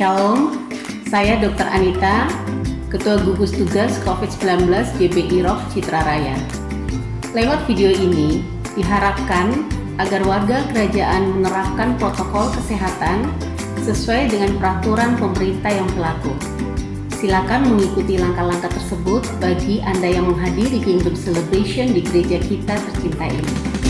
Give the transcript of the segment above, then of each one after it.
Shalom, saya Dr. Anita, Ketua Gugus Tugas COVID-19 JBI ROF Citra Raya. Lewat video ini, diharapkan agar warga kerajaan menerapkan protokol kesehatan sesuai dengan peraturan pemerintah yang berlaku. Silakan mengikuti langkah-langkah tersebut bagi Anda yang menghadiri Kingdom Celebration di gereja kita tercinta ini.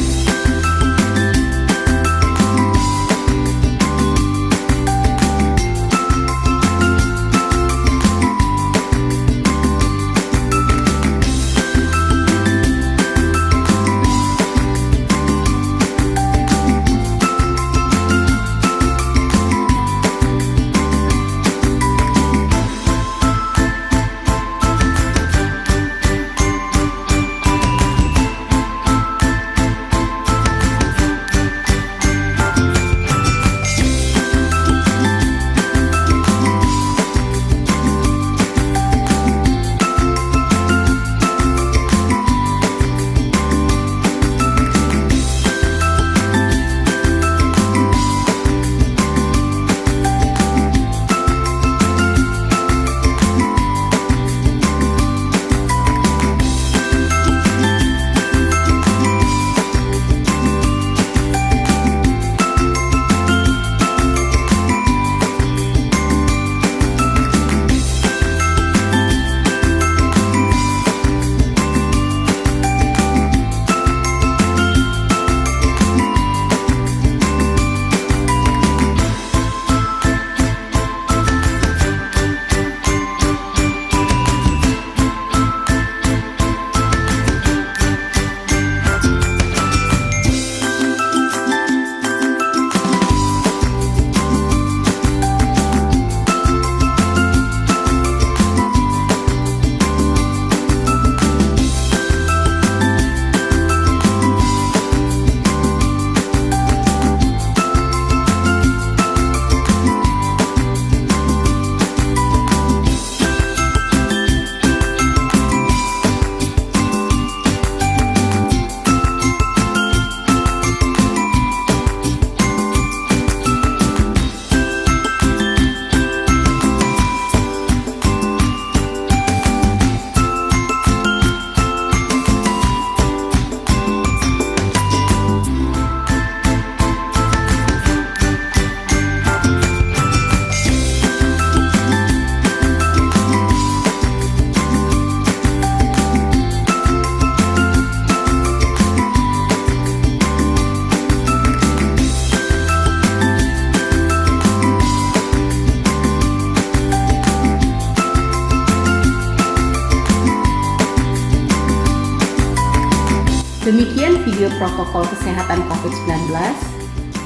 Demikian video protokol kesehatan COVID-19.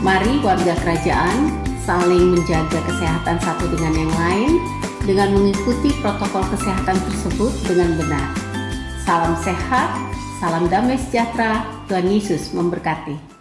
Mari warga kerajaan saling menjaga kesehatan satu dengan yang lain dengan mengikuti protokol kesehatan tersebut dengan benar. Salam sehat, salam damai sejahtera, Tuhan Yesus memberkati.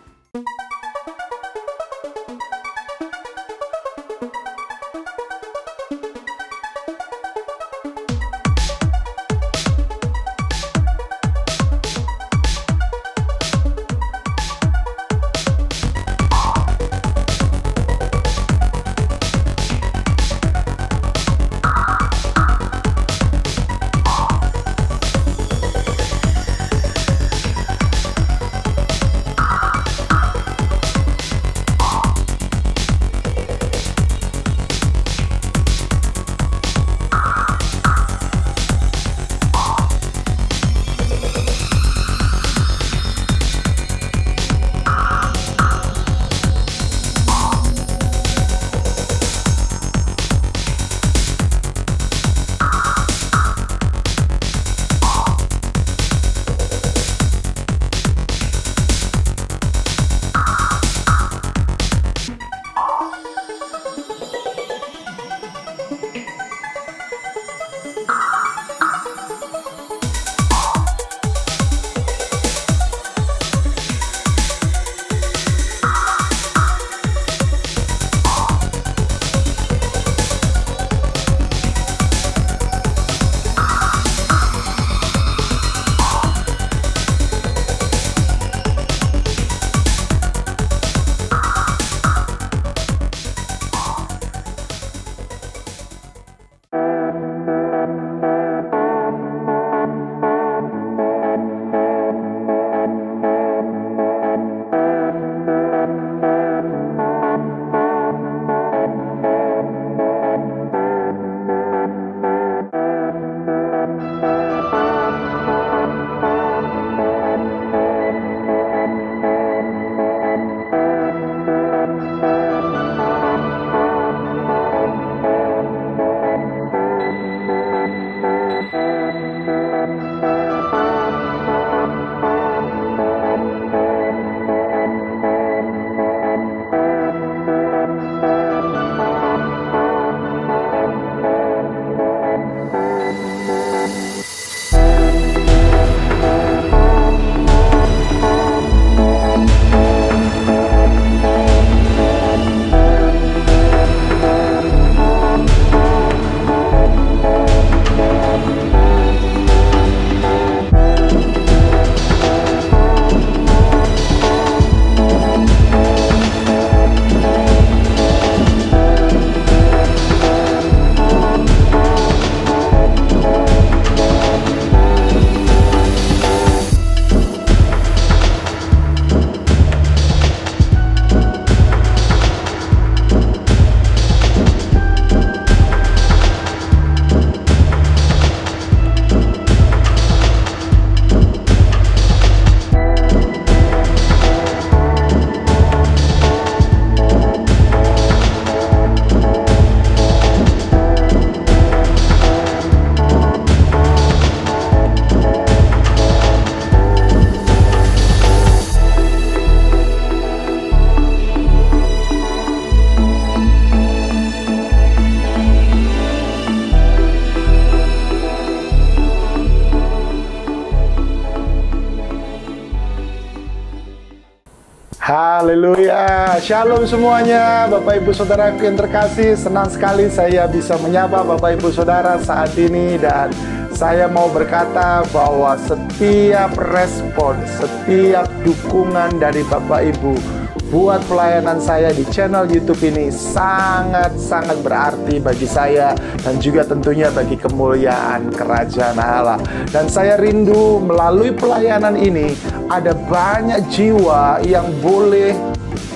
Haleluya, shalom semuanya Bapak Ibu Saudara yang terkasih. Senang sekali saya bisa menyapa Bapak Ibu Saudara saat ini. Dan saya mau berkata bahwa setiap respon, setiap dukungan dari Bapak Ibu buat pelayanan saya di channel YouTube ini sangat-sangat berarti bagi saya, dan juga tentunya bagi kemuliaan kerajaan Allah. Dan saya rindu melalui pelayanan ini ada banyak jiwa yang boleh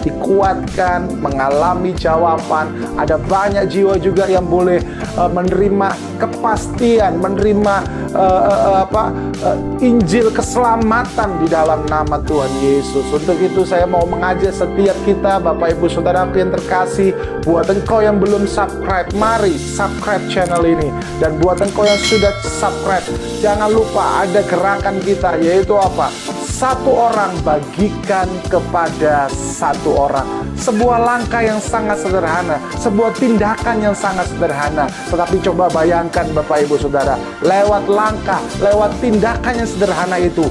dikuatkan, mengalami jawaban. Ada banyak jiwa juga yang boleh menerima kepastian, menerima Injil keselamatan di dalam nama Tuhan Yesus. Untuk itu saya mau mengajak setiap kita, Bapak Ibu Saudara yang terkasih, buat engkau yang belum subscribe, mari subscribe channel ini. Dan buat engkau yang sudah subscribe, jangan lupa ada gerakan kita, yaitu apa? Satu orang bagikan kepada satu orang. Sebuah langkah yang sangat sederhana, sebuah tindakan yang sangat sederhana. Tetapi coba bayangkan Bapak Ibu Saudara, lewat langkah, lewat tindakan yang sederhana itu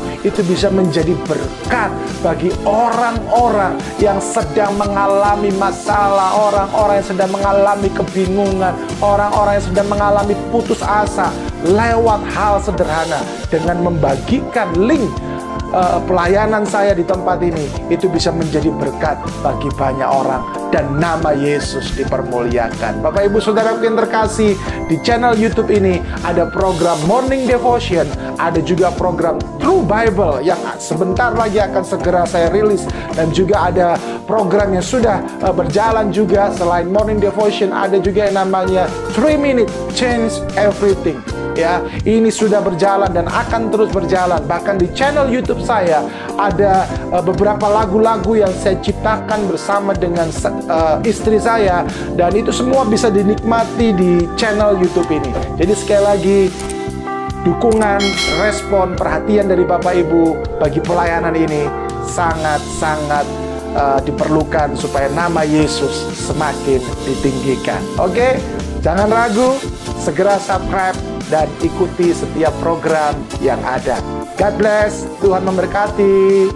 bisa menjadi berkat bagi orang-orang yang sedang mengalami masalah, orang-orang yang sedang mengalami kebingungan, orang-orang yang sedang mengalami putus asa. Lewat hal sederhana, dengan membagikan link pelayanan saya di tempat ini, itu bisa menjadi berkat bagi banyak orang, dan nama Yesus dipermuliakan. Bapak Ibu Saudara yang terkasih, di channel YouTube ini ada program Morning Devotion, ada juga program True Bible yang sebentar lagi akan segera saya rilis, dan juga ada program yang sudah berjalan juga. Selain Morning Devotion, ada juga yang namanya 3 Minute Change Everything. Ya, ini sudah berjalan dan akan terus berjalan. Bahkan di channel YouTube saya ada beberapa lagu-lagu yang saya ciptakan bersama dengan istri saya, dan itu semua bisa dinikmati di channel YouTube ini. Jadi sekali lagi, dukungan, respon, perhatian dari Bapak Ibu bagi pelayanan ini sangat-sangat diperlukan supaya nama Yesus semakin ditinggikan. Oke, jangan ragu, segera subscribe dan ikuti setiap program yang ada. God bless, Tuhan memberkati.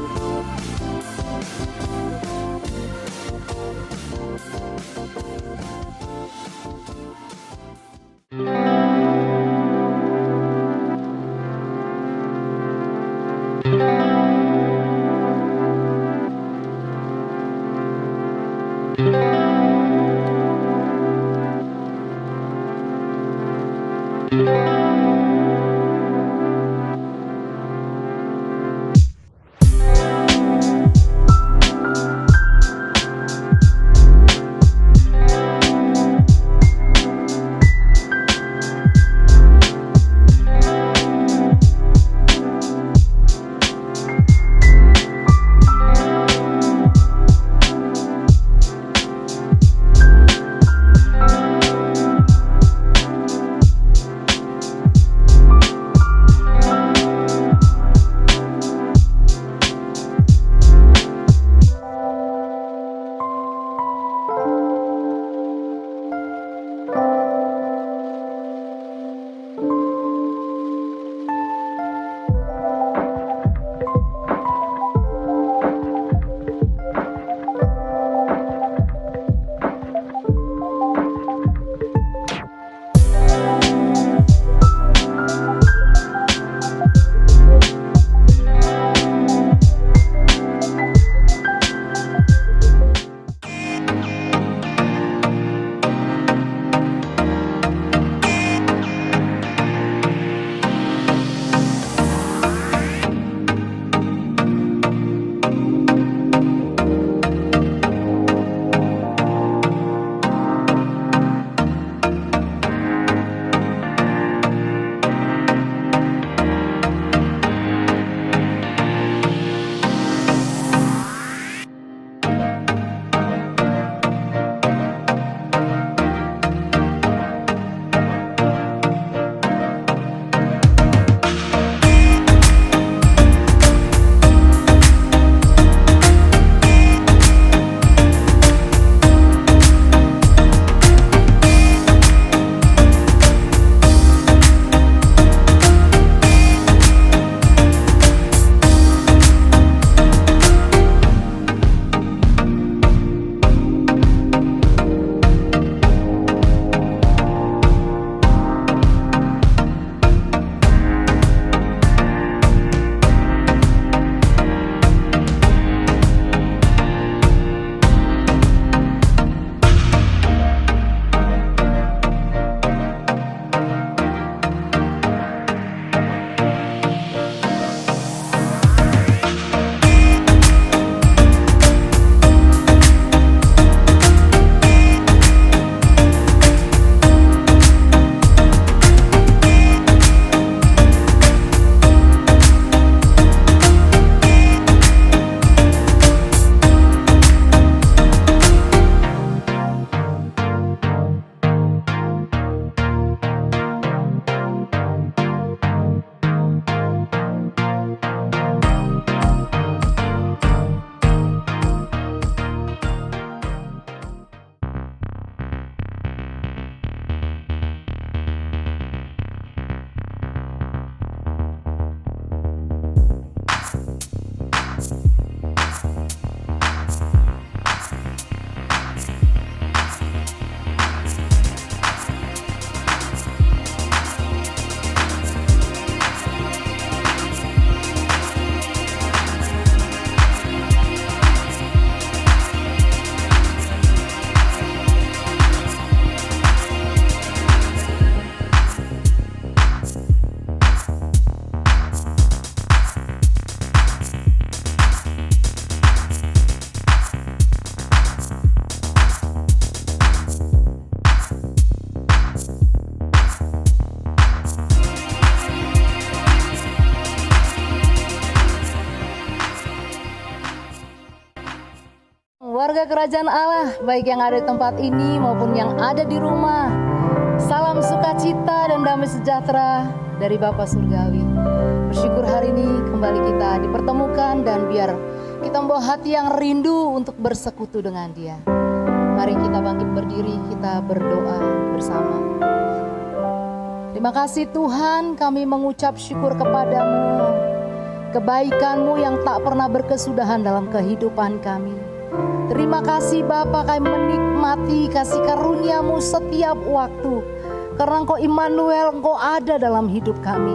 Warga kerajaan Allah, baik yang ada di tempat ini maupun yang ada di rumah, salam sukacita dan damai sejahtera dari Bapa Surgawi. Bersyukur hari ini kembali kita dipertemukan dan biar kita membawa hati yang rindu untuk bersekutu dengan Dia. Mari kita bangkit berdiri, kita berdoa bersama. Terima kasih Tuhan, kami mengucap syukur kepadamu. Kebaikan-Mu yang tak pernah berkesudahan dalam kehidupan kami. Terima kasih Bapa, kami menikmati kasih karunia-Mu setiap waktu. Karena Engkau Immanuel, Engkau ada dalam hidup kami.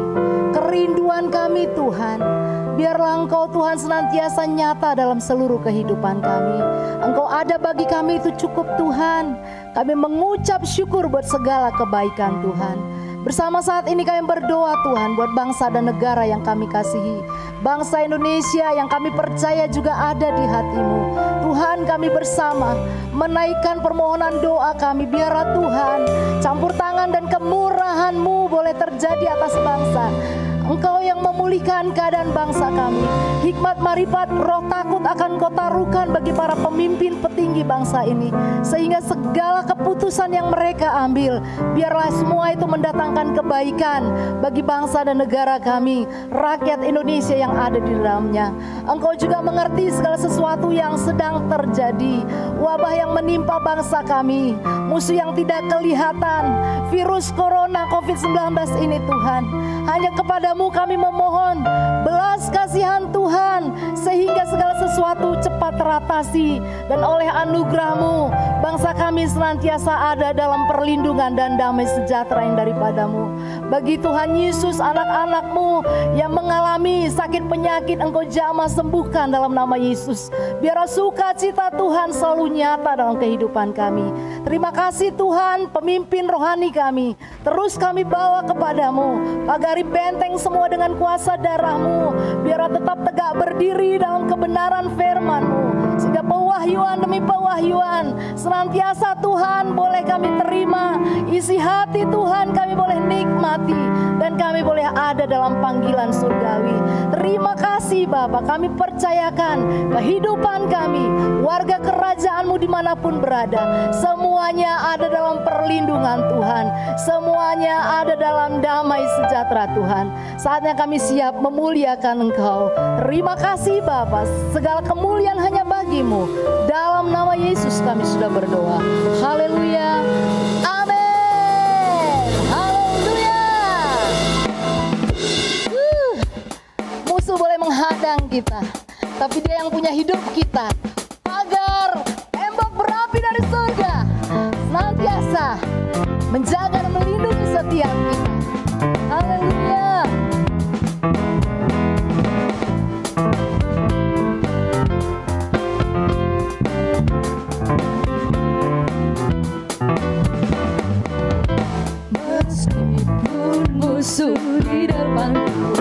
Kerinduan kami Tuhan, biarlah Engkau Tuhan senantiasa nyata dalam seluruh kehidupan kami. Engkau ada bagi kami, itu cukup Tuhan. Kami mengucap syukur buat segala kebaikan Tuhan. Bersama saat ini kami berdoa Tuhan buat bangsa dan negara yang kami kasihi. Bangsa Indonesia yang kami percaya juga ada di hati-Mu. Tuhan, kami bersama menaikkan permohonan doa kami. Biarlah Tuhan campur tangan dan kemurahan-Mu boleh terjadi atas bangsa. Engkau yang memulihkan keadaan bangsa kami. Hikmat marifat roh takut akan Kau taruhkan bagi para pemimpin petinggi bangsa ini. Sehingga segala keputusan yang mereka ambil, biarlah semua itu mendatangkan kebaikan bagi bangsa dan negara kami, rakyat Indonesia yang ada di dalamnya. Engkau juga mengerti segala sesuatu yang sedang terjadi. Wabah yang menimpa bangsa kami, musuh yang tidak kelihatan, virus corona COVID-19 ini Tuhan. Hanya kepadamu kami memohon belas kasihan Tuhan, sehingga segala sesuatu cepat teratasi. Dan oleh anugerah-Mu, bangsa kami senantiasa ada dalam perlindungan dan damai sejahtera yang daripadamu. Bagi Tuhan Yesus, anak-anak-Mu yang mengalami sakit penyakit, Engkau jamah sembuhkan dalam nama Yesus. Biarlah sukacita Tuhan selalu nyata dalam kehidupan kami. Terima kasih Tuhan, pemimpin rohani kami, terus kami bawa kepadamu. Pagari benteng semua dengan kuasa darah-Mu. Biarlah tetap tegak berdiri dalam kebenaran firman-Mu, sehingga pewahyuan demi pewahyuan senantiasa Tuhan boleh kami terima. Isi hati Tuhan kami boleh nikmati, dan kami boleh ada dalam panggilan surgawi. Terima kasih Bapa, kami percayakan kehidupan kami, warga kerajaan-Mu dimanapun berada, semuanya ada dalam perlindungan Tuhan. Semuanya ada dalam damai sejahtera Tuhan. Saatnya kami siap memuliakan Engkau. Terima kasih Bapa, segala kemuliaan hanya bagi-Mu. Dalam nama Yesus kami sudah berdoa. Haleluya. Amin. Haleluya. Musuh boleh menghadang kita, tapi Dia yang punya hidup kita. Pagar tembok berapi dari surga senantiasa menjaga dan melindungi setiap kita. Haleluya. Meskipun musuh di depanku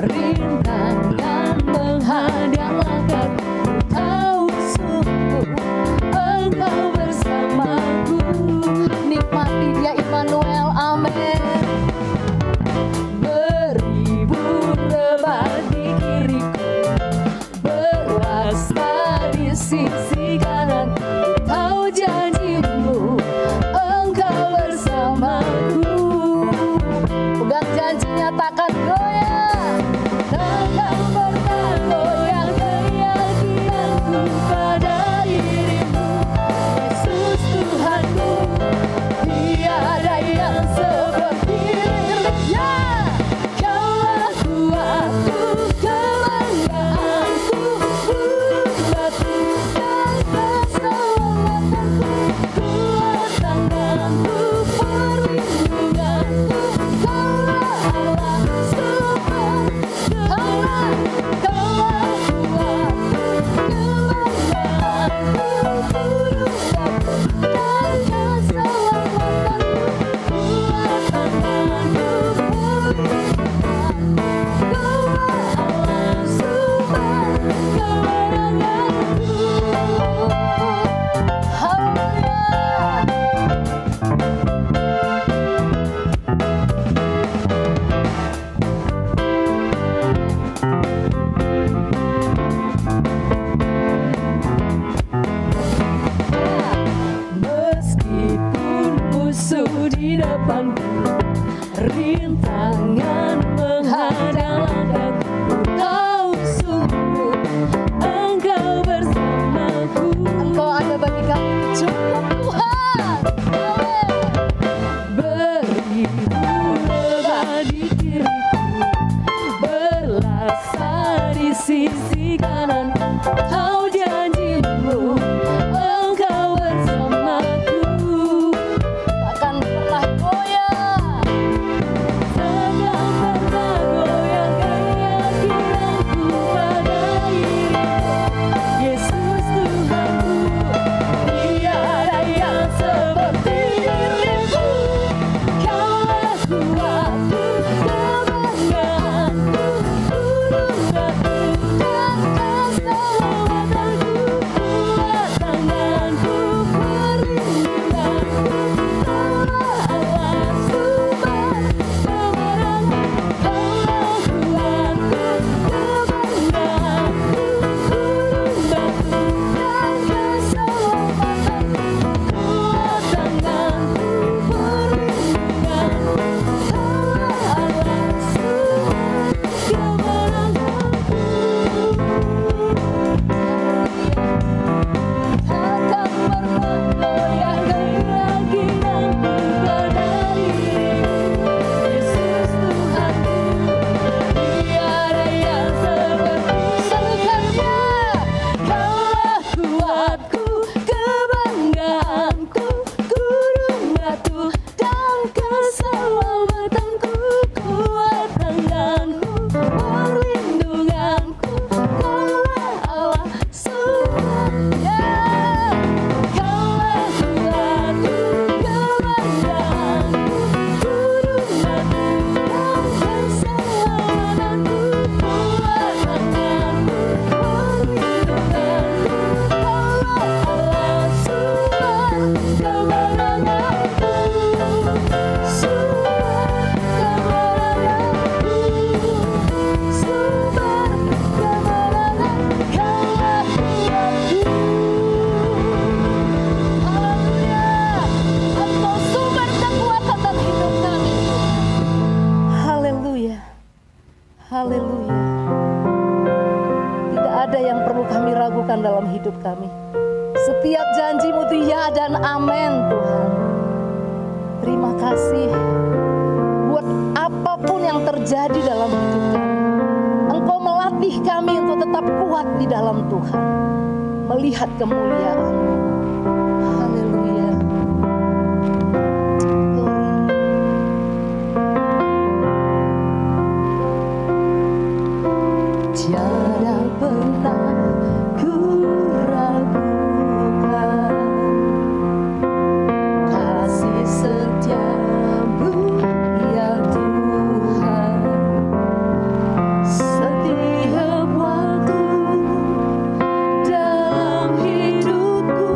rintang dan menghadang langkahku, tahu sungguh Engkau bersamaku. Nikmati Dia Immanuel, amin. Beribu lebar di kiriku, berlasta di sisi kananku, tahu janji-Mu Engkau bersamaku. Pegang janjinya takkan goyah, takkan pernah goyah keyakinanku pada diri-Mu. Yesus Tuhanku, tiada yang seperti-Nya. Kaulah kuatku, kebanggaanku, batu dan keselamatanku. di depanku, rintangan menghadang aku. Kau sungguh, Engkau bersamaku. Engkau ada bagi kami, cukup Tuhan. Amin. Beribu lebah di kiriku, berlaksa di sisi kanan. Kau janjimu, Engkau bersamaku. Takkan pernah goyah. Takkan pernah goyah keyakinanku pada dirimu, Yesus Tuhanku. Tiada yang seperti dirimu. Kaulah kuatku, kebanggaanku, gunungku dan keselamatanku. Kuat tanganku, perlindunganku, Allah Allah sumber kemenangan. Kaulah kuatku, kebanggaanku, gunungku dan keselamatanku. Kuat tanganku, perlindunganku, Allah Allah sumber kemenanganku. Takkan pernah goyah keyakinanku pada dirimu, Yesus Tuhanku. Tiada yang seperti Kaulah kuatku, kebanggaanku, gunung batu dan keselamatanku. Kuat tanganku, perlindunganku, Kaulah Allah sumbernya. Kaulah kuatku, kebanggaanku, gunung batu dan keselamatanku. Kuat tanganku, perlindunganku, Kaulah Allah sumber kemenanganku. Sumber kemenanganku, sumber kemenangan, Kaulah kuatku. Haleluya, Engkau sumber kekuatan dalam hidup kami. Haleluya. Haleluya. Tidak ada yang perlu kami ragukan dalam hidup kami. Setiap janji-Mu itu ya dan amin, Tuhan. Terima kasih buat apapun yang terjadi dalam hidup kami. Engkau melatih kami untuk tetap kuat di dalam Tuhan, melihat kemuliaan-Mu. Haleluya. Glory. Tiada pernah ku ragukan kasih setia-Mu, ya Tuhan. Setiap waktu dalam hidupku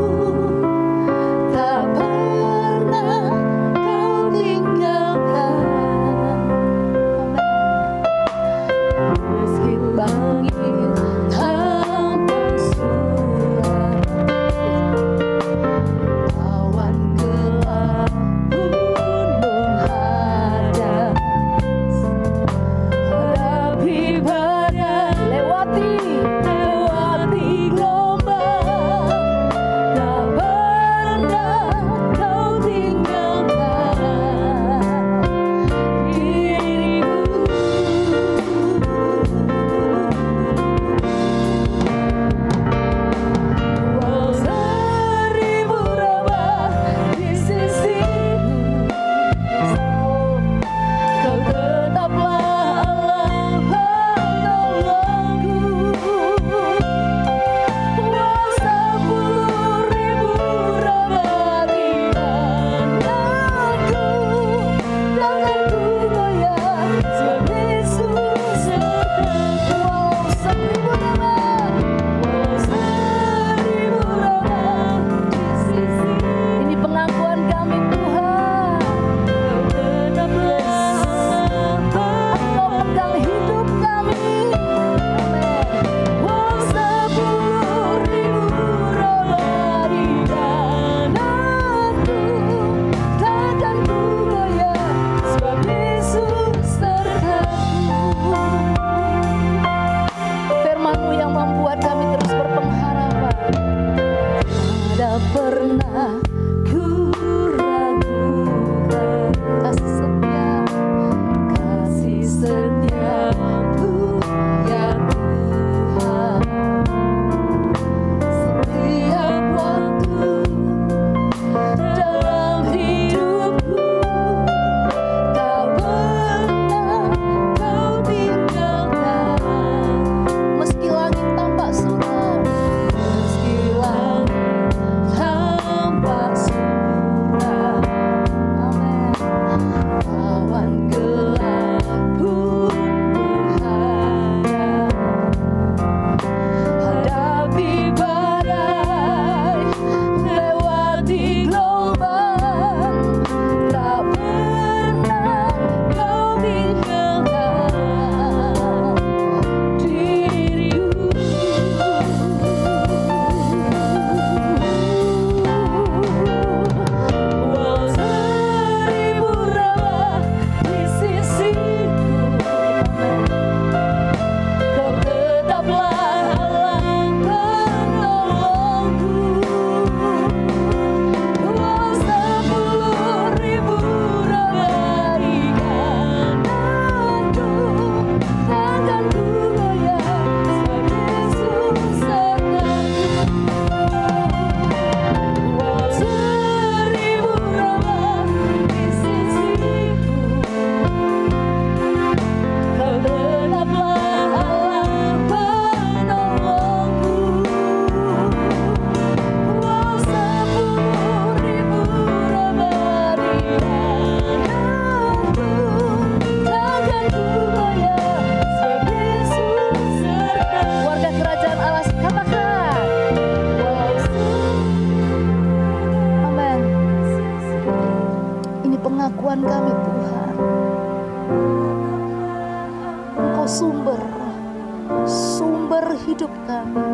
sumber hidup kami.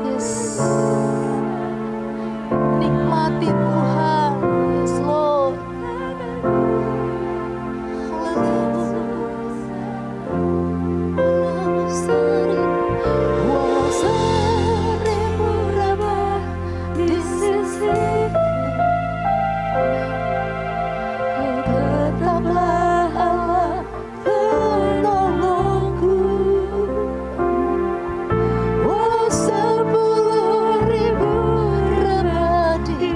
Yes, nikmati Tuhan. Yes Lord. Walau seribu rabah di sisi, tetaplah Allah penolongku. Walau 10.000 rabah di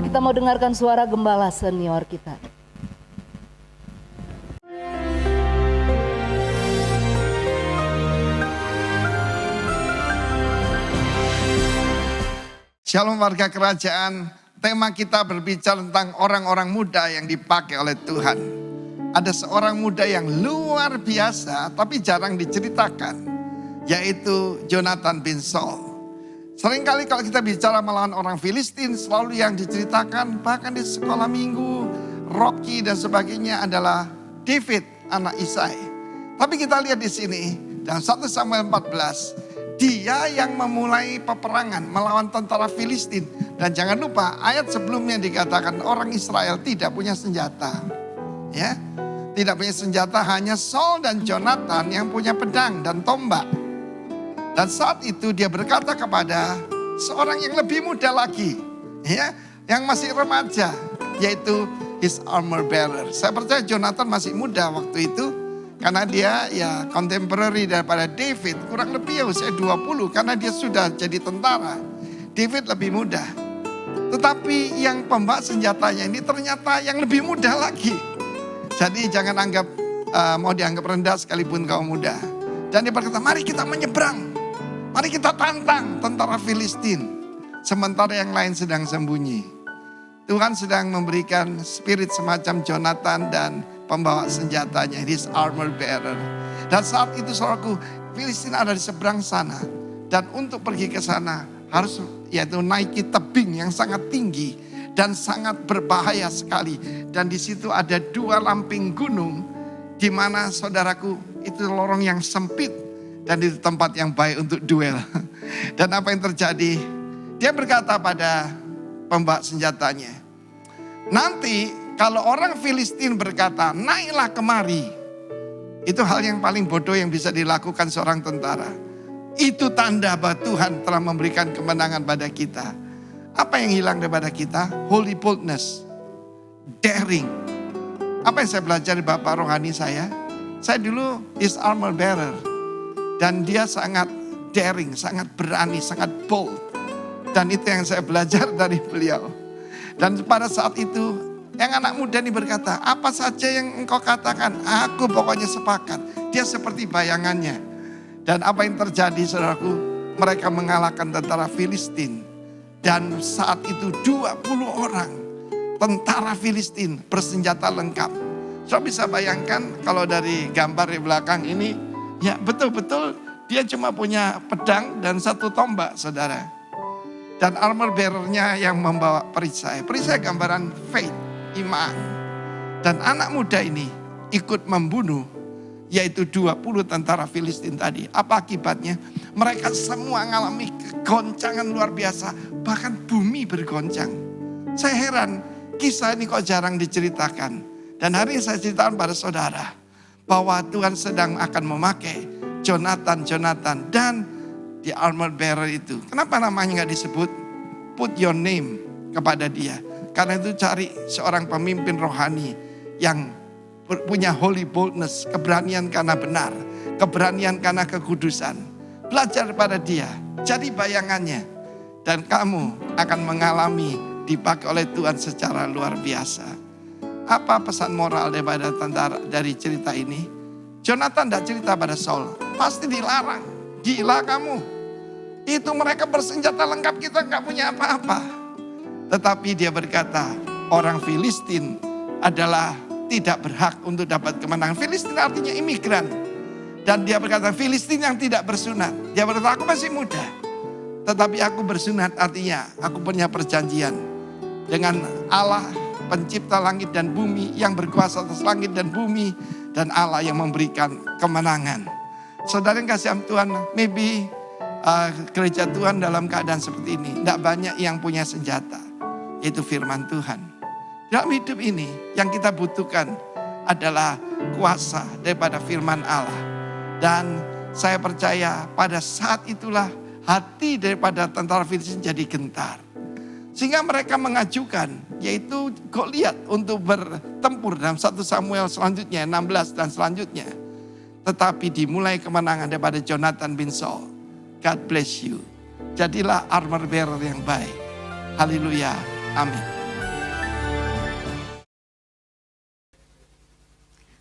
kita mau dengarkan suara gembala senior kita. Shalom warga kerajaan, tema kita berbicara tentang orang-orang muda yang dipakai oleh Tuhan. Ada seorang muda yang luar biasa tapi jarang diceritakan, yaitu Jonathan bin Saul. Seringkali kalau kita bicara melawan orang Filistin, selalu yang diceritakan bahkan di sekolah minggu, Rocky dan sebagainya adalah David, anak Isai. Tapi kita lihat di sini, dalam 1 Samuel 14, dia yang memulai peperangan melawan tentara Filistin. Dan jangan lupa ayat sebelumnya dikatakan orang Israel tidak punya senjata. Ya, tidak punya senjata, hanya Saul dan Jonathan yang punya pedang dan tombak. Dan saat itu dia berkata kepada seorang yang lebih muda lagi, ya, yang masih remaja, yaitu his armor bearer. Saya percaya Jonathan masih muda waktu itu. Karena dia ya contemporary daripada David, kurang lebih ya usia 20 karena dia sudah jadi tentara. David lebih muda. Tetapi yang pembawa senjatanya ini ternyata yang lebih muda lagi. Jadi jangan anggap mau dianggap rendah sekalipun kau muda. Dan dia berkata, mari kita menyeberang. Mari kita tantang tentara Filistin. Sementara yang lain sedang sembunyi. Tuhan sedang memberikan spirit semacam Jonathan dan pembawa senjatanya, his armor bearer. Dan saat itu saudaraku, Filistin ada di seberang sana. Dan untuk pergi ke sana harus yaitu naiki tebing yang sangat tinggi dan sangat berbahaya sekali. Dan di situ ada 2 lamping gunung di mana saudaraku itu lorong yang sempit dan itu tempat yang baik untuk duel. Dan apa yang terjadi? Dia berkata pada pembawa senjatanya, nanti kalau orang Filistin berkata, naiklah kemari. Itu hal yang paling bodoh yang bisa dilakukan seorang tentara. Itu tanda bahwa Tuhan telah memberikan kemenangan pada kita. Apa yang hilang daripada kita? Holy boldness. Daring. Apa yang saya belajar dari Bapak rohani saya? Saya dulu is armor bearer. Dan dia sangat daring, sangat berani, sangat bold. Dan itu yang saya belajar dari beliau. Dan pada saat itu, yang anak muda ini berkata, apa saja yang engkau katakan, aku pokoknya sepakat. Dia seperti bayangannya. Dan apa yang terjadi saudaraku, mereka mengalahkan tentara Filistin. Dan saat itu 20 orang tentara Filistin bersenjata lengkap. Saudara bisa bayangkan kalau dari gambar di belakang ini, ya betul-betul dia cuma punya pedang dan 1 tombak saudara. Dan armor bearer-nya yang membawa perisai. Perisai gambaran faith. Iman. Dan anak muda ini ikut membunuh yaitu 20 tentara Filistin tadi. Apa akibatnya? Mereka semua mengalami kegoncangan luar biasa. Bahkan bumi bergoncang. Saya heran kisah ini kok jarang diceritakan. Dan hari ini saya ceritakan pada saudara bahwa Tuhan sedang akan memakai Jonathan dan di armor bearer itu. Kenapa namanya gak disebut? Put your name kepada dia. Karena itu cari seorang pemimpin rohani yang punya holy boldness, keberanian karena benar, keberanian karena kekudusan. Belajar pada dia, jadi bayangannya. Dan kamu akan mengalami dipakai oleh Tuhan secara luar biasa. Apa pesan moral daripada tentara dari cerita ini? Jonathan tidak cerita pada Saul, pasti dilarang. Gila kamu, itu mereka bersenjata lengkap, kita gak punya apa-apa. Tetapi dia berkata, orang Filistin adalah tidak berhak untuk dapat kemenangan. Filistin artinya imigran. Dan dia berkata, Filistin yang tidak bersunat. Dia berkata, aku masih muda. Tetapi aku bersunat artinya, aku punya perjanjian dengan Allah pencipta langit dan bumi, yang berkuasa atas langit dan bumi, dan Allah yang memberikan kemenangan. Saudara yang kasih Tuhan, maybe gereja Tuhan dalam keadaan seperti ini, tidak banyak yang punya senjata. Yaitu firman Tuhan. Dalam hidup ini yang kita butuhkan adalah kuasa daripada firman Allah. Dan saya percaya pada saat itulah hati daripada tentara Filistin jadi gentar. Sehingga mereka mengajukan yaitu Goliat untuk bertempur dalam 1 Samuel selanjutnya 16 dan selanjutnya. Tetapi dimulai kemenangan daripada Jonathan bin Saul. God bless you. Jadilah armor bearer yang baik. Haleluya. Amin.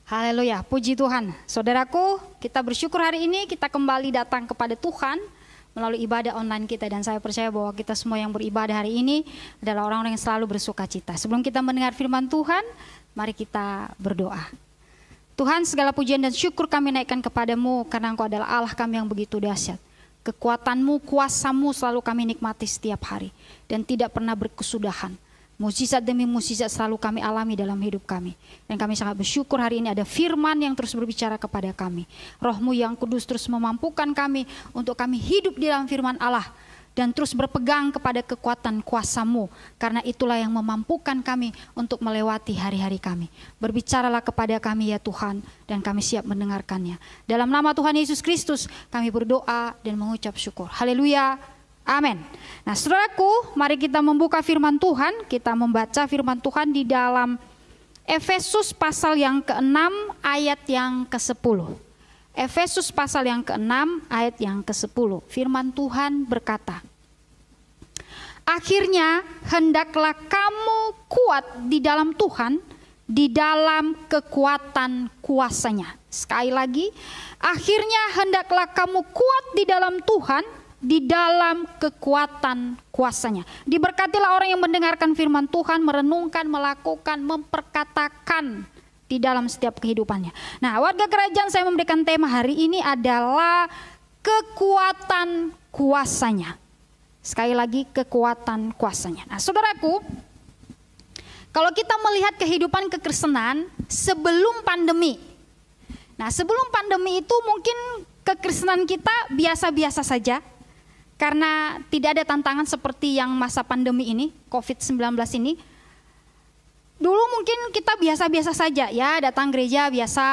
Haleluya, puji Tuhan. Saudaraku, kita bersyukur hari ini kita kembali datang kepada Tuhan melalui ibadah online kita. Dan saya percaya bahwa kita semua yang beribadah hari ini adalah orang-orang yang selalu bersuka cita. Sebelum kita mendengar firman Tuhan, mari kita berdoa. Tuhan, segala pujian dan syukur kami naikkan kepadamu karena Engkau adalah Allah kami yang begitu dahsyat. Kekuatanmu, kuasamu selalu kami nikmati setiap hari dan tidak pernah berkesudahan. Mukjizat demi mukjizat selalu kami alami dalam hidup kami. Dan kami sangat bersyukur hari ini ada firman yang terus berbicara kepada kami. Roh-Mu yang kudus terus memampukan kami untuk kami hidup di dalam firman Allah. Dan terus berpegang kepada kekuatan kuasa-Mu. Karena itulah yang memampukan kami untuk melewati hari-hari kami. Berbicaralah kepada kami ya Tuhan, dan kami siap mendengarkannya. Dalam nama Tuhan Yesus Kristus kami berdoa dan mengucap syukur. Haleluya. Amin. Nah, saudaraku, mari kita membuka firman Tuhan. Kita membaca firman Tuhan di dalam Efesus pasal yang ke-6 ayat yang ke-10. Efesus pasal yang ke-6 ayat yang ke-10. Firman Tuhan berkata, akhirnya hendaklah kamu kuat di dalam Tuhan, di dalam kekuatan kuasa-Nya. Sekali lagi, akhirnya hendaklah kamu kuat di dalam Tuhan, di dalam kekuatan kuasa-Nya. Diberkatilah orang yang mendengarkan firman Tuhan, merenungkan, melakukan, memperkatakan di dalam setiap kehidupannya. Nah, warga kerajaan, saya memberikan tema hari ini adalah kekuatan kuasa-Nya. Sekali lagi, kekuatan kuasa-Nya. Nah, saudaraku, kalau kita melihat kehidupan kekristenan sebelum pandemi. Nah, sebelum pandemi itu mungkin kekristenan kita biasa-biasa saja. Karena tidak ada tantangan seperti yang masa pandemi ini, COVID-19 ini. Dulu mungkin kita biasa-biasa saja ya, datang gereja biasa,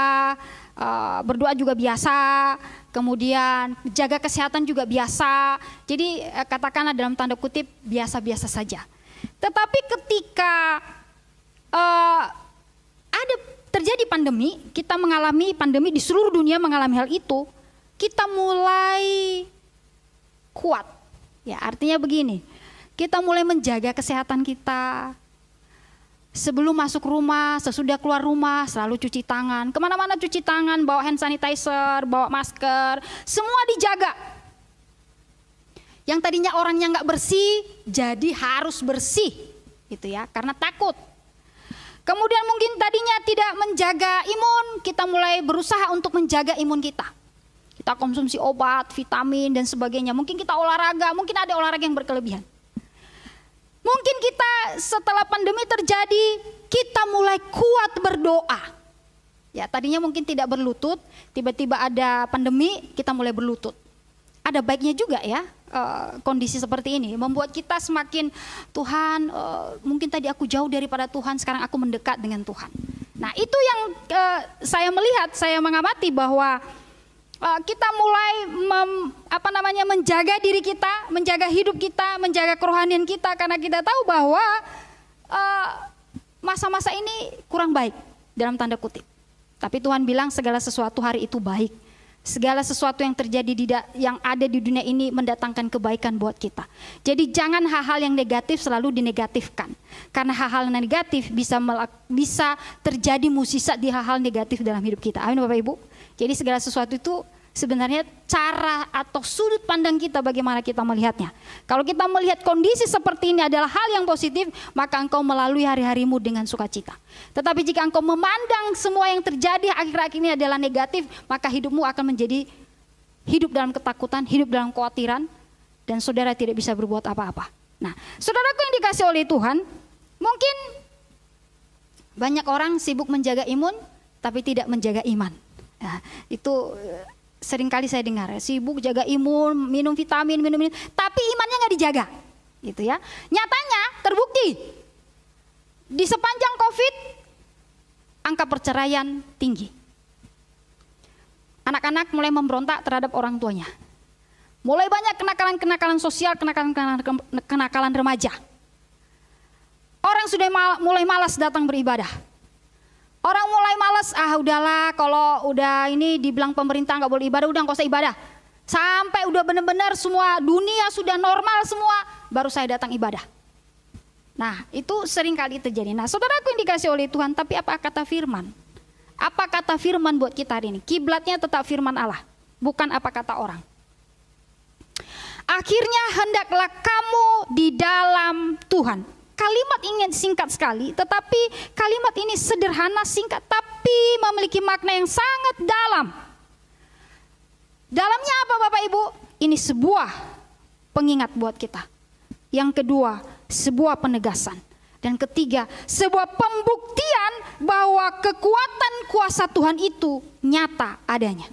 berdoa juga biasa, kemudian jaga kesehatan juga biasa. Jadi katakanlah dalam tanda kutip biasa-biasa saja. Tetapi ketika ada terjadi pandemi, kita mengalami pandemi di seluruh dunia mengalami hal itu, kita mulai kuat. Ya, artinya begini, kita mulai menjaga kesehatan kita. Sebelum masuk rumah, sesudah keluar rumah, selalu cuci tangan. Kemana-mana cuci tangan, bawa hand sanitizer, bawa masker, semua dijaga. Yang tadinya orangnya nggak bersih, jadi harus bersih, gitu ya, karena takut. Kemudian mungkin tadinya tidak menjaga imun, kita mulai berusaha untuk menjaga imun kita. Kita konsumsi obat, vitamin, dan sebagainya. Mungkin kita olahraga, mungkin ada olahraga yang berkelebihan. Mungkin kita setelah pandemi terjadi, kita mulai kuat berdoa. Ya, tadinya mungkin tidak berlutut, tiba-tiba ada pandemi, kita mulai berlutut. Ada baiknya juga ya, kondisi seperti ini. Membuat kita semakin, Tuhan, mungkin tadi aku jauh daripada Tuhan, sekarang aku mendekat dengan Tuhan. Nah, itu yang saya melihat, saya mengamati bahwa kita mulai menjaga diri kita, menjaga hidup kita, menjaga kerohanian kita, karena kita tahu bahwa masa-masa ini kurang baik dalam tanda kutip. Tapi Tuhan bilang segala sesuatu hari itu baik. Segala sesuatu yang terjadi yang ada di dunia ini mendatangkan kebaikan buat kita. Jadi jangan hal-hal yang negatif selalu dinegatifkan. Karena hal-hal negatif bisa terjadi mukjizat di hal-hal negatif dalam hidup kita. Amin Bapak Ibu. Jadi segala sesuatu itu sebenarnya cara atau sudut pandang kita bagaimana kita melihatnya. Kalau kita melihat kondisi seperti ini adalah hal yang positif, maka engkau melalui hari-harimu dengan sukacita. Tetapi jika engkau memandang semua yang terjadi akhir-akhir ini adalah negatif, maka hidupmu akan menjadi hidup dalam ketakutan, hidup dalam kekhawatiran, dan saudara tidak bisa berbuat apa-apa. Nah, saudaraku yang dikasih oleh Tuhan, mungkin banyak orang sibuk menjaga imun, tapi tidak menjaga iman. Nah, itu seringkali saya dengar, sibuk jaga imun, minum vitamin, tapi imannya nggak dijaga, gitu ya. Nyatanya terbukti di sepanjang COVID, angka perceraian tinggi. Anak-anak mulai memberontak terhadap orang tuanya. Mulai banyak kenakalan-kenakalan sosial, kenakalan remaja. Orang sudah mulai malas datang beribadah. Orang mulai malas, udahlah kalau udah ini dibilang pemerintah nggak boleh ibadah, udah nggak usah ibadah. Sampai udah benar-benar semua dunia sudah normal semua, baru saya datang ibadah. Nah, itu sering kali terjadi. Nah, saudaraku yang dikasih oleh Tuhan, tapi apa kata firman? Apa kata firman buat kita hari ini? Kiblatnya tetap firman Allah, bukan apa kata orang. Akhirnya hendaklah kamu di dalam Tuhan. Kalimat ini singkat sekali, tetapi kalimat ini sederhana, singkat, tapi memiliki makna yang sangat dalam. Dalamnya apa Bapak Ibu? Ini sebuah pengingat buat kita. Yang kedua, sebuah penegasan. Dan ketiga, sebuah pembuktian bahwa kekuatan kuasa Tuhan itu nyata adanya.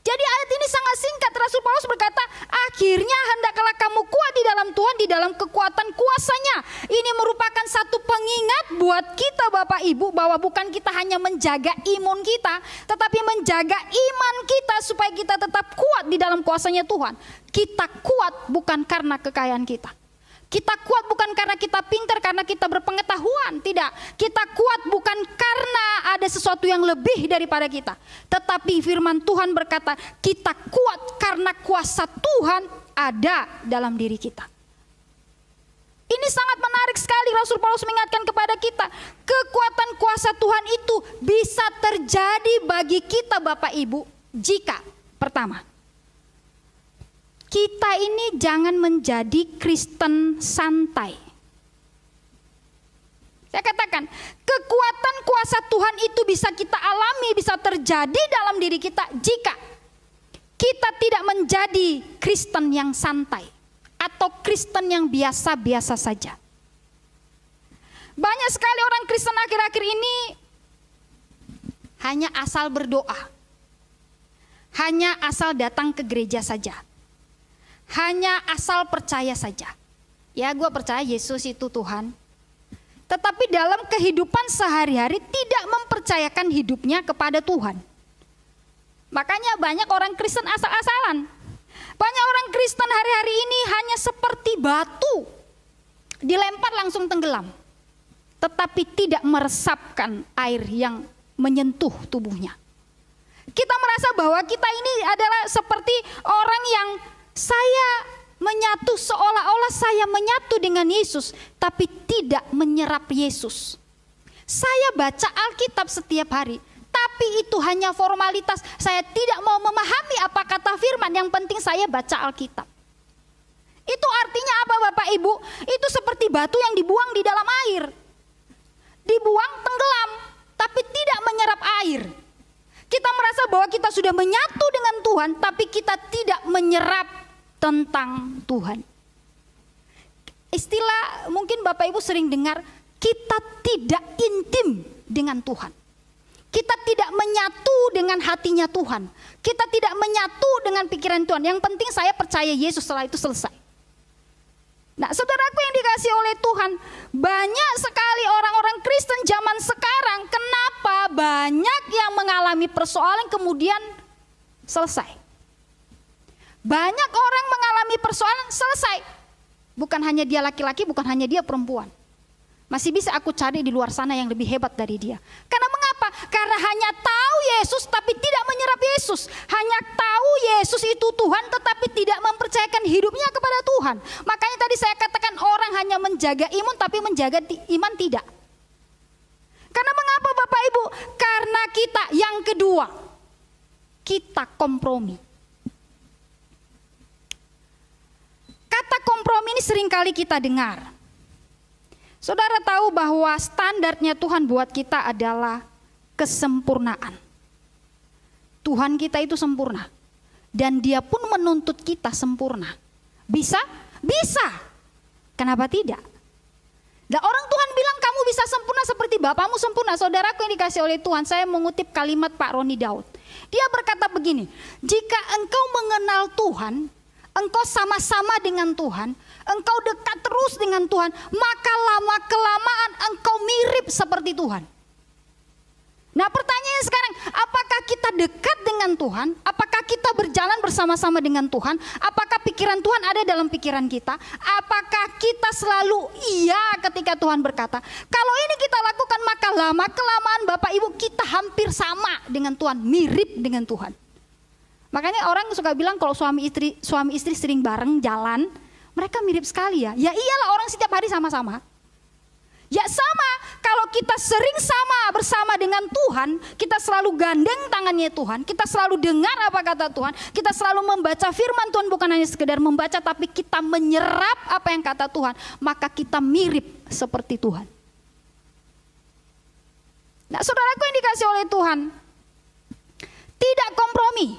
Jadi ayat ini sangat singkat. Rasul Paulus berkata, akhirnya hendaklah kamu kuat di dalam Tuhan, di dalam kekuatan kuasanya. Ini merupakan satu pengingat buat kita Bapak Ibu, bahwa bukan kita hanya menjaga imun kita, tetapi menjaga iman kita supaya kita tetap kuat di dalam kuasanya Tuhan. Kita kuat bukan karena kekayaan kita. Kita kuat bukan karena kita pintar, karena kita berpengetahuan. Tidak, kita kuat bukan karena ada sesuatu yang lebih daripada kita. Tetapi firman Tuhan berkata, kita kuat karena kuasa Tuhan ada dalam diri kita. Ini sangat menarik sekali. Rasul Paulus mengingatkan kepada kita, kekuatan kuasa Tuhan itu bisa terjadi bagi kita Bapak Ibu, jika pertama, kita ini jangan menjadi Kristen santai. Saya katakan, kekuatan kuasa Tuhan itu bisa kita alami, bisa terjadi dalam diri kita jika kita tidak menjadi Kristen yang santai atau Kristen yang biasa-biasa saja. Banyak sekali orang Kristen akhir-akhir ini hanya asal berdoa, hanya asal datang ke gereja saja. Hanya asal percaya saja. Ya, gue percaya Yesus itu Tuhan. Tetapi dalam kehidupan sehari-hari tidak mempercayakan hidupnya kepada Tuhan. Makanya banyak orang Kristen asal-asalan. Banyak orang Kristen hari-hari ini hanya seperti batu, dilempar langsung tenggelam, tetapi tidak meresapkan air yang menyentuh tubuhnya. Kita merasa bahwa kita ini adalah seperti orang yang saya menyatu, seolah-olah saya menyatu dengan Yesus, tapi tidak menyerap Yesus. Saya baca Alkitab setiap hari, tapi itu hanya formalitas. Saya tidak mau memahami apa kata firman, yang penting saya baca Alkitab. Itu artinya apa Bapak Ibu? Itu seperti batu yang dibuang di dalam air. Dibuang tenggelam, tapi tidak menyerap air. Kita merasa bahwa kita sudah menyatu dengan Tuhan, tapi kita tidak menyerap tentang Tuhan. Istilah mungkin Bapak Ibu sering dengar, kita tidak intim dengan Tuhan. Kita tidak menyatu dengan hatinya Tuhan. Kita tidak menyatu dengan pikiran Tuhan. Yang penting saya percaya Yesus, setelah itu selesai. Nah, saudaraku yang dikasihi oleh Tuhan, banyak sekali orang-orang Kristen zaman sekarang, kenapa banyak yang mengalami persoalan kemudian selesai. Banyak orang mengalami persoalan selesai. Bukan hanya dia laki-laki, bukan hanya dia perempuan. Masih bisa aku cari di luar sana yang lebih hebat dari dia. Karena mengapa? Karena hanya tahu Yesus tapi tidak menyerap Yesus. Hanya tahu Yesus itu Tuhan tetapi tidak mempercayakan hidupnya kepada Tuhan. Makanya tadi saya katakan orang hanya menjaga imun tapi menjaga iman tidak. Karena mengapa Bapak Ibu? Karena kita yang kedua, kita kompromi. Kata kompromi ini seringkali kita dengar. Saudara tahu bahwa standarnya Tuhan buat kita adalah kesempurnaan. Tuhan kita itu sempurna. Dan dia pun menuntut kita sempurna. Bisa? Bisa. Kenapa tidak? Dan orang Tuhan bilang kamu bisa sempurna seperti Bapamu sempurna. Saudaraku yang dikasih oleh Tuhan, saya mengutip kalimat Pak Roni Daud. Dia berkata begini, jika engkau mengenal Tuhan, engkau sama-sama dengan Tuhan, engkau dekat terus dengan Tuhan, maka lama-kelamaan engkau mirip seperti Tuhan. Nah, pertanyaannya sekarang, apakah kita dekat dengan Tuhan? Apakah kita berjalan bersama-sama dengan Tuhan? Apakah pikiran Tuhan ada dalam pikiran kita? Apakah kita selalu iya ketika Tuhan berkata? Kalau ini kita lakukan, maka lama-kelamaan Bapak Ibu kita hampir sama dengan Tuhan, mirip dengan Tuhan. Makanya orang suka bilang kalau suami istri sering bareng jalan, mereka mirip sekali ya. Ya iyalah, orang setiap hari sama-sama. Ya sama, kalau kita sering bersama dengan Tuhan, kita selalu gandeng tangannya Tuhan, kita selalu dengar apa kata Tuhan, kita selalu membaca firman Tuhan, bukan hanya sekedar membaca, tapi kita menyerap apa yang kata Tuhan, maka kita mirip seperti Tuhan. Nah, saudaraku yang dikasih oleh Tuhan, tidak kompromi.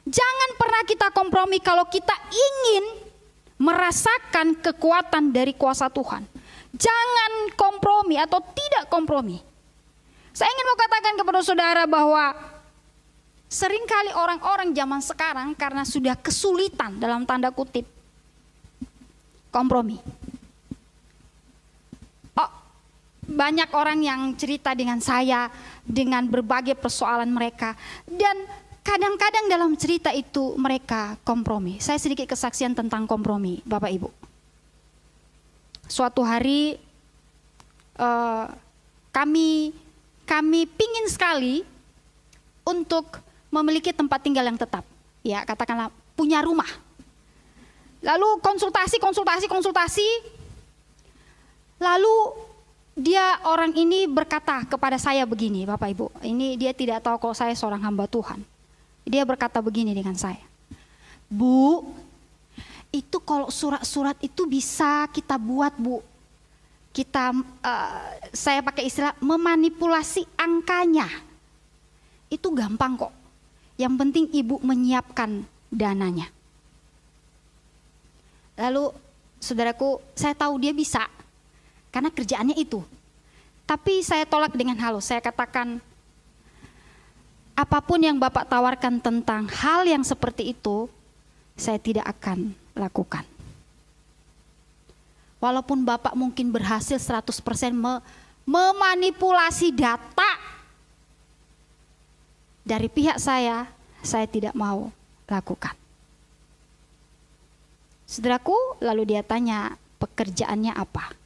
Jangan pernah kita kompromi kalau kita ingin merasakan kekuatan dari kuasa Tuhan. Jangan kompromi atau tidak kompromi. Saya ingin mau katakan kepada saudara bahwa seringkali orang-orang zaman sekarang karena sudah kesulitan dalam tanda kutip kompromi. Banyak orang yang cerita dengan saya dengan berbagai persoalan mereka, dan kadang-kadang dalam cerita itu mereka kompromi. Saya sedikit kesaksian tentang kompromi, Bapak Ibu. Suatu hari kami pingin sekali untuk memiliki tempat tinggal yang tetap. Ya, katakanlah punya rumah. Lalu konsultasi. Lalu orang ini berkata kepada saya begini, Bapak Ibu. Ini dia tidak tahu kalau saya seorang hamba Tuhan. Dia berkata begini dengan saya. Bu, itu kalau surat-surat itu bisa kita buat, Bu. Saya pakai istilah memanipulasi angkanya. Itu gampang kok. Yang penting Ibu menyiapkan dananya. Lalu saudaraku, saya tahu dia bisa. Karena kerjaannya itu. Tapi saya tolak dengan halus. Saya katakan, apapun yang Bapak tawarkan tentang hal yang seperti itu, saya tidak akan lakukan. Walaupun Bapak mungkin berhasil 100% memanipulasi data dari pihak saya tidak mau lakukan. Saudaraku, lalu dia tanya, pekerjaannya apa?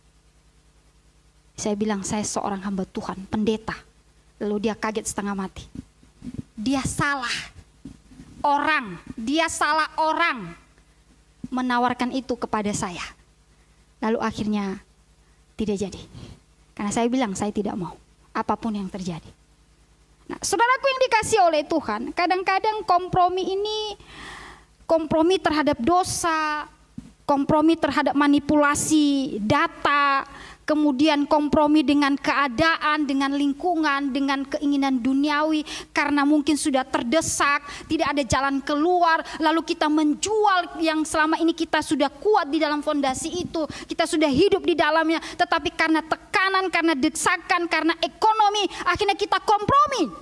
Saya bilang, saya seorang hamba Tuhan, pendeta. Lalu dia kaget setengah mati. Dia salah orang menawarkan itu kepada saya. Lalu akhirnya tidak jadi. Karena saya bilang saya tidak mau apapun yang terjadi. Nah, saudaraku yang dikasih oleh Tuhan, kadang-kadang kompromi terhadap dosa, kompromi terhadap manipulasi data, kemudian kompromi dengan keadaan, dengan lingkungan, dengan keinginan duniawi, karena mungkin sudah terdesak, tidak ada jalan keluar, lalu kita menjual yang selama ini kita sudah kuat di dalam fondasi itu, kita sudah hidup di dalamnya, tetapi karena tekanan, karena desakan, karena ekonomi, akhirnya kita kompromi.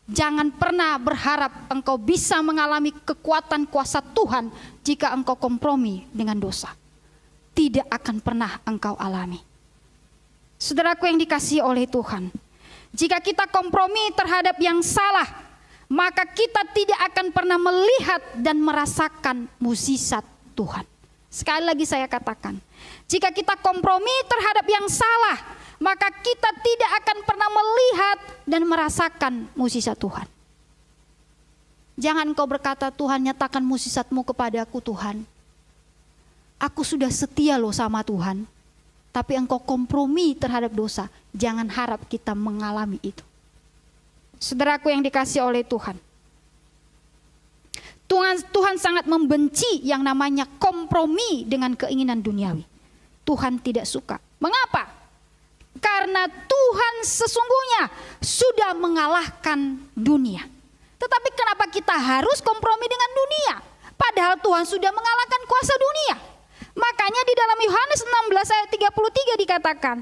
Jangan pernah berharap engkau bisa mengalami kekuatan kuasa Tuhan jika engkau kompromi dengan dosa. Tidak akan pernah engkau alami. Saudaraku yang dikasihi oleh Tuhan, jika kita kompromi terhadap yang salah, maka kita tidak akan pernah melihat dan merasakan mukjizat Tuhan. Sekali lagi saya katakan, jika kita kompromi terhadap yang salah, maka kita tidak akan pernah melihat dan merasakan mukjizat Tuhan. Jangan engkau berkata, Tuhan nyatakan mukjizat-Mu kepadaku Tuhan. Aku sudah setia loh sama Tuhan. Tapi engkau kompromi terhadap dosa. Jangan harap kita mengalami itu. Saudaraku yang dikasihi oleh Tuhan. Tuhan sangat membenci yang namanya kompromi dengan keinginan duniawi. Tuhan tidak suka. Mengapa? Karena Tuhan sesungguhnya sudah mengalahkan dunia. Tetapi kenapa kita harus kompromi dengan dunia? Padahal Tuhan sudah mengalahkan kuasa dunia. Makanya di dalam Yohanes 16 ayat 33 dikatakan,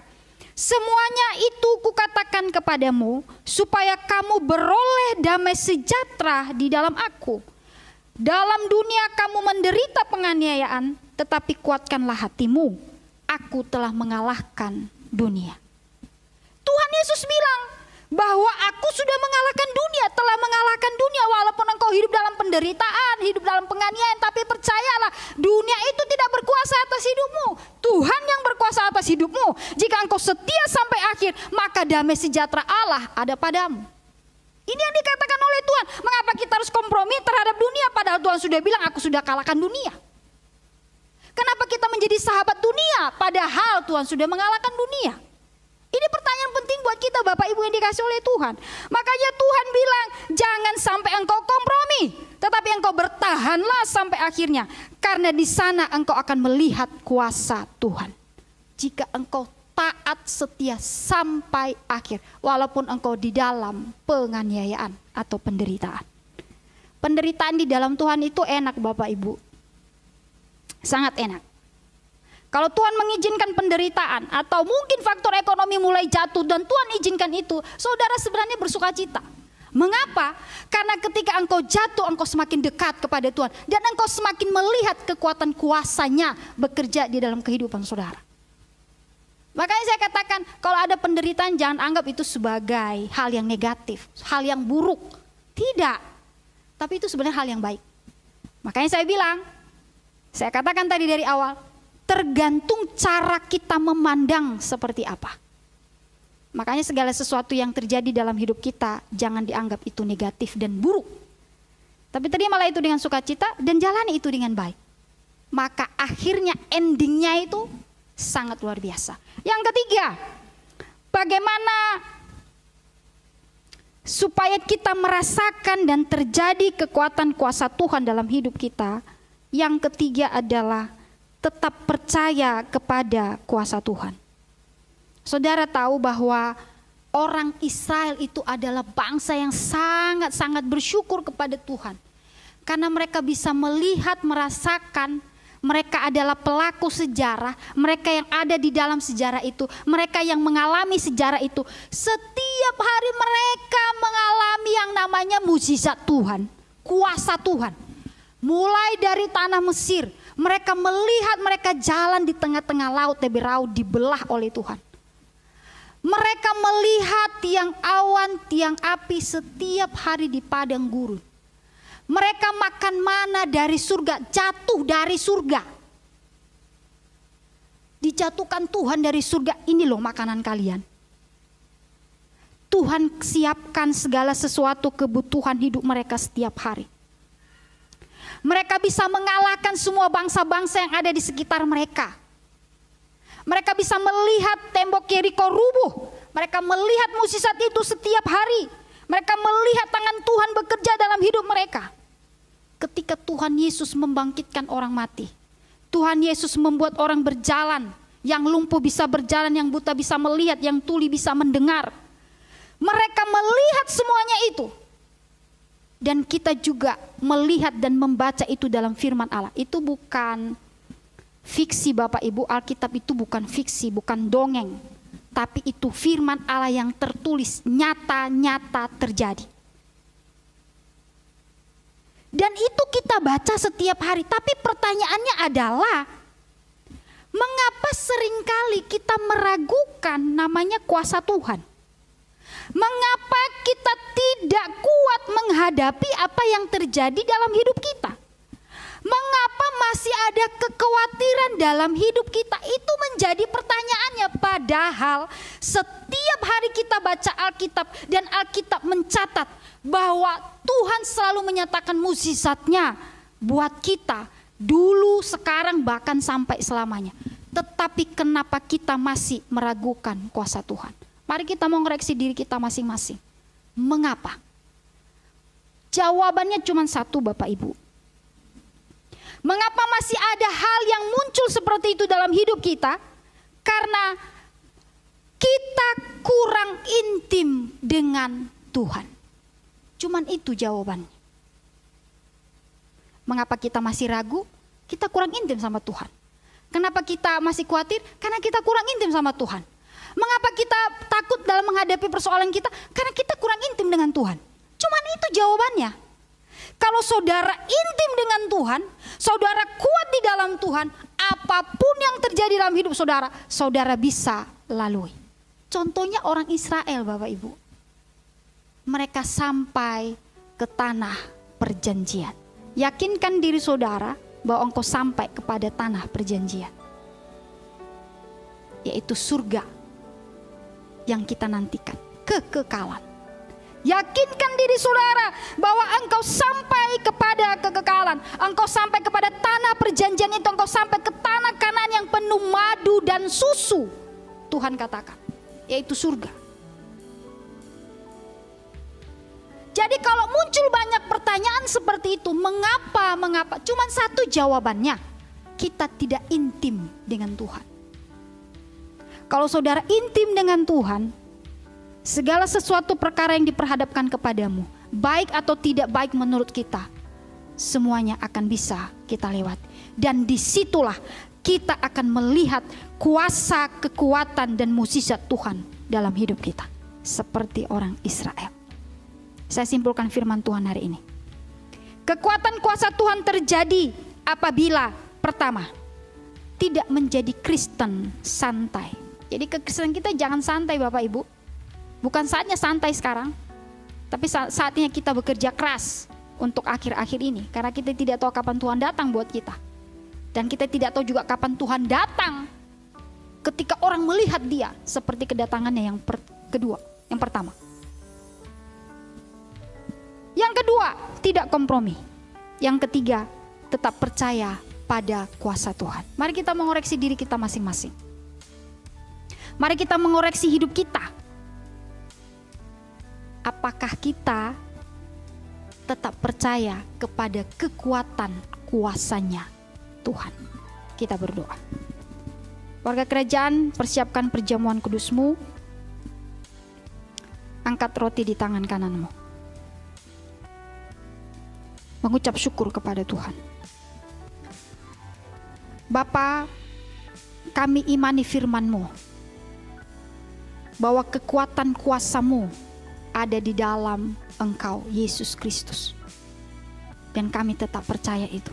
semuanya itu kukatakan kepadamu supaya kamu beroleh damai sejahtera di dalam aku. Dalam dunia kamu menderita penganiayaan, tetapi kuatkanlah hatimu. Aku telah mengalahkan dunia. Tuhan Yesus bilang bahwa aku sudah mengalahkan dunia, telah mengalahkan dunia. Walaupun engkau hidup dalam penderitaan, hidup dalam penganiayaan, tapi percayalah, dunia itu tidak berkuasa atas hidupmu. Tuhan yang berkuasa atas hidupmu. Jika engkau setia sampai akhir, maka damai sejahtera Allah ada padamu. Ini yang dikatakan oleh Tuhan. Mengapa kita harus kompromi terhadap dunia, padahal Tuhan sudah bilang aku sudah kalahkan dunia. Kenapa kita menjadi sahabat dunia, padahal Tuhan sudah mengalahkan dunia. Ini pertanyaan penting buat kita Bapak Ibu yang dikasih oleh Tuhan. Makanya Tuhan bilang, jangan sampai engkau kompromi, tetapi engkau bertahanlah sampai akhirnya. Karena di sana engkau akan melihat kuasa Tuhan. Jika engkau taat setia sampai akhir, walaupun engkau di dalam penganiayaan atau penderitaan. Penderitaan di dalam Tuhan itu enak Bapak Ibu. Sangat enak. Kalau Tuhan mengizinkan penderitaan atau mungkin faktor ekonomi mulai jatuh dan Tuhan izinkan itu, saudara sebenarnya bersuka cita. Mengapa? Karena ketika engkau jatuh, engkau semakin dekat kepada Tuhan dan engkau semakin melihat kekuatan kuasanya bekerja di dalam kehidupan saudara. Makanya saya katakan, kalau ada penderitaan jangan anggap itu sebagai hal yang negatif, hal yang buruk. Tidak. Tapi itu sebenarnya hal yang baik. Makanya saya katakan tadi dari awal, tergantung cara kita memandang seperti apa. Makanya segala sesuatu yang terjadi dalam hidup kita jangan dianggap itu negatif dan buruk. Tapi terimalah itu dengan sukacita dan jalani itu dengan baik. Maka akhirnya endingnya itu sangat luar biasa. Yang ketiga, bagaimana supaya kita merasakan dan terjadi kekuatan kuasa Tuhan dalam hidup kita. Yang ketiga adalah tetap percaya kepada kuasa Tuhan. Saudara tahu bahwa orang Israel itu adalah bangsa yang sangat-sangat bersyukur kepada Tuhan. Karena mereka bisa melihat, merasakan, mereka adalah pelaku sejarah, mereka yang ada di dalam sejarah itu, mereka yang mengalami sejarah itu. Setiap hari mereka mengalami yang namanya mukjizat Tuhan, kuasa Tuhan. Mulai dari tanah Mesir, mereka melihat mereka jalan di tengah-tengah laut Teberau dibelah oleh Tuhan. Mereka melihat tiang awan, tiang api setiap hari di padang gurun. Mereka makan mana dari surga, jatuh dari surga. Dijatuhkan Tuhan dari surga, ini loh makanan kalian. Tuhan siapkan segala sesuatu kebutuhan hidup mereka setiap hari. Mereka bisa mengalahkan semua bangsa-bangsa yang ada di sekitar mereka. Mereka bisa melihat tembok Yeriko rubuh. Mereka melihat mukjizat itu setiap hari. Mereka melihat tangan Tuhan bekerja dalam hidup mereka. Ketika Tuhan Yesus membangkitkan orang mati, Tuhan Yesus membuat orang berjalan. Yang lumpuh bisa berjalan, yang buta bisa melihat, yang tuli bisa mendengar. Mereka melihat semuanya itu. Dan kita juga melihat dan membaca itu dalam firman Allah. Itu bukan fiksi Bapak Ibu, Alkitab itu bukan fiksi, bukan dongeng. Tapi itu firman Allah yang tertulis, nyata-nyata terjadi. Dan itu kita baca setiap hari. Tapi pertanyaannya adalah, mengapa seringkali kita meragukan namanya kuasa Tuhan? Mengapa kita tidak kuat menghadapi apa yang terjadi dalam hidup kita? Mengapa masih ada kekhawatiran dalam hidup kita? Itu menjadi pertanyaannya. Padahal setiap hari kita baca Alkitab dan Alkitab mencatat bahwa Tuhan selalu menyatakan mukjizatnya buat kita. Dulu, sekarang, bahkan sampai selamanya. Tetapi kenapa kita masih meragukan kuasa Tuhan? Mari kita mau ngoreksi diri kita masing-masing. Mengapa? Jawabannya cuma satu Bapak Ibu. Mengapa masih ada hal yang muncul seperti itu dalam hidup kita? Karena kita kurang intim dengan Tuhan. Cuman itu jawabannya. Mengapa kita masih ragu? Kita kurang intim sama Tuhan. Kenapa kita masih khawatir? Karena kita kurang intim sama Tuhan. Mengapa kita takut dalam menghadapi persoalan kita? Karena kita kurang intim dengan Tuhan. Cuman itu jawabannya. Kalau saudara intim dengan Tuhan, saudara kuat di dalam Tuhan, apapun yang terjadi dalam hidup saudara, saudara bisa lalui. Contohnya orang Israel Bapak Ibu. Mereka sampai ke tanah perjanjian. Yakinkan diri saudara bahwa engkau sampai kepada tanah perjanjian. Yaitu surga yang kita nantikan, kekekalan. Yakinkan diri saudara bahwa engkau sampai kepada kekekalan. Engkau sampai kepada tanah perjanjian itu. Engkau sampai ke tanah Kanaan yang penuh madu dan susu. Tuhan katakan, yaitu surga. Jadi kalau muncul banyak pertanyaan seperti itu, mengapa? Cuman satu jawabannya, kita tidak intim dengan Tuhan. Kalau saudara intim dengan Tuhan, segala sesuatu perkara yang diperhadapkan kepadamu, baik atau tidak baik menurut kita, semuanya akan bisa kita lewat. Dan disitulah kita akan melihat kuasa, kekuatan, dan mukjizat Tuhan dalam hidup kita. Seperti orang Israel. Saya simpulkan firman Tuhan hari ini. Kekuatan kuasa Tuhan terjadi apabila, pertama, tidak menjadi Kristen santai. Jadi kekristenan kita jangan santai Bapak Ibu. Bukan saatnya santai sekarang. Tapi saatnya kita bekerja keras untuk akhir-akhir ini. Karena kita tidak tahu kapan Tuhan datang buat kita. Dan kita tidak tahu juga kapan Tuhan datang ketika orang melihat dia seperti kedatangannya yang pertama. Yang kedua, tidak kompromi. Yang ketiga, tetap percaya pada kuasa Tuhan. Mari kita mengoreksi diri kita masing-masing. Mari kita mengoreksi hidup kita. Apakah kita tetap percaya kepada kekuatan kuasanya Tuhan? Kita berdoa. Warga kerajaan, persiapkan perjamuan kudusmu. Angkat roti di tangan kananmu. Mengucap syukur kepada Tuhan. Bapa, kami imani firman-Mu bahwa kekuatan kuasa-Mu ada di dalam Engkau, Yesus Kristus. Dan kami tetap percaya itu.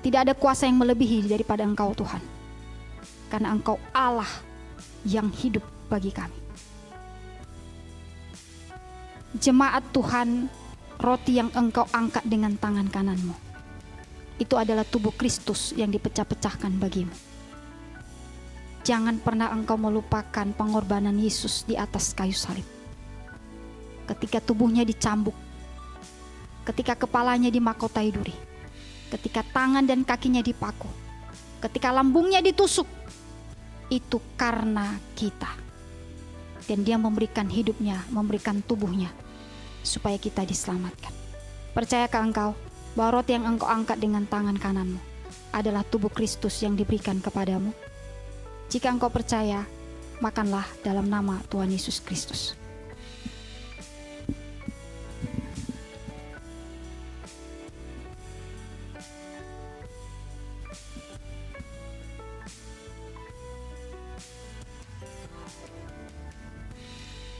Tidak ada kuasa yang melebihi daripada Engkau Tuhan. Karena Engkau Allah yang hidup bagi kami. Jemaat Tuhan, roti yang Engkau angkat dengan tangan kananmu, itu adalah tubuh Kristus yang dipecah-pecahkan bagimu. Jangan pernah Engkau melupakan pengorbanan Yesus di atas kayu salib. Ketika tubuhnya dicambuk, ketika kepalanya dimahkotai duri, ketika tangan dan kakinya dipaku, ketika lambungnya ditusuk, itu karena kita. Dan dia memberikan hidupnya, memberikan tubuhnya, supaya kita diselamatkan. Percayakah engkau bahwa roti yang engkau angkat dengan tangan kananmu adalah tubuh Kristus yang diberikan kepadamu? Jika engkau percaya, makanlah dalam nama Tuhan Yesus Kristus.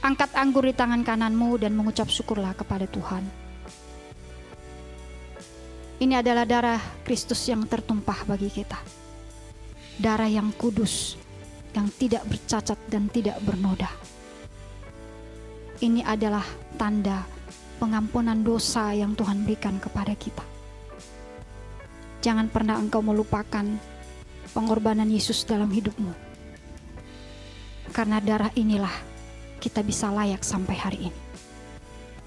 Angkat anggur di tangan kananmu dan mengucap syukurlah kepada Tuhan. Ini adalah darah Kristus yang tertumpah bagi kita. Darah yang kudus, yang tidak bercacat dan tidak bernoda. Ini adalah tanda pengampunan dosa yang Tuhan berikan kepada kita. Jangan pernah engkau melupakan pengorbanan Yesus dalam hidupmu. Karena darah inilah kita bisa layak sampai hari ini.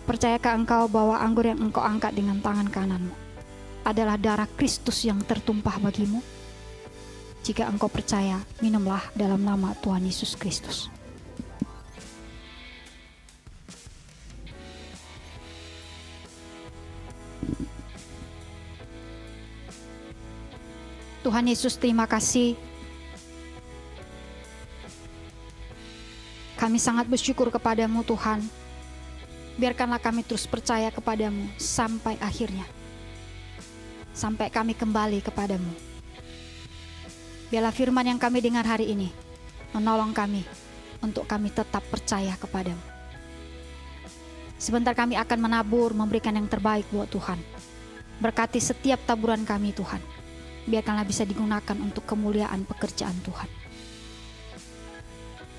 Percayakah engkau bahwa anggur yang engkau angkat dengan tangan kananmu adalah darah Kristus yang tertumpah bagimu? Jika engkau percaya, minumlah dalam nama Tuhan Yesus Kristus. Tuhan Yesus, terima kasih. Kami sangat bersyukur kepadamu Tuhan. Biarkanlah kami terus percaya kepadamu sampai akhirnya. Sampai kami kembali kepadamu. Biarlah firman yang kami dengar hari ini menolong kami untuk kami tetap percaya kepadamu. Sebentar kami akan menabur, memberikan yang terbaik buat Tuhan. Berkati setiap taburan kami Tuhan. Biarkanlah bisa digunakan untuk kemuliaan pekerjaan Tuhan.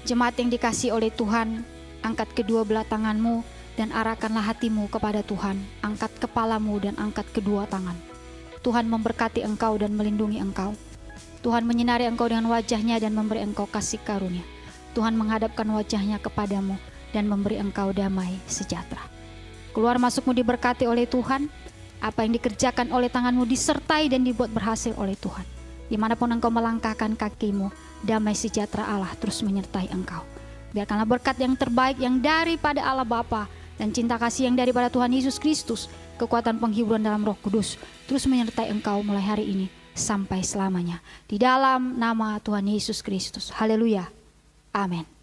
Jemaat yang dikasihi oleh Tuhan, angkat kedua belah tanganmu dan arahkanlah hatimu kepada Tuhan. Angkat kepalamu dan angkat kedua tangan. Tuhan memberkati engkau dan melindungi engkau. Tuhan menyinari engkau dengan wajahnya dan memberi engkau kasih karunia. Tuhan menghadapkan wajahnya kepadamu dan memberi engkau damai sejahtera. Keluar masukmu diberkati oleh Tuhan. Apa yang dikerjakan oleh tanganmu disertai dan dibuat berhasil oleh Tuhan. Dimanapun engkau melangkahkan kakimu, damai sejahtera Allah terus menyertai engkau. Biarkanlah berkat yang terbaik yang daripada Allah Bapa dan cinta kasih yang daripada Tuhan Yesus Kristus, kekuatan penghiburan dalam Roh Kudus terus menyertai engkau mulai hari ini sampai selamanya. Di dalam nama Tuhan Yesus Kristus. Haleluya. Amin.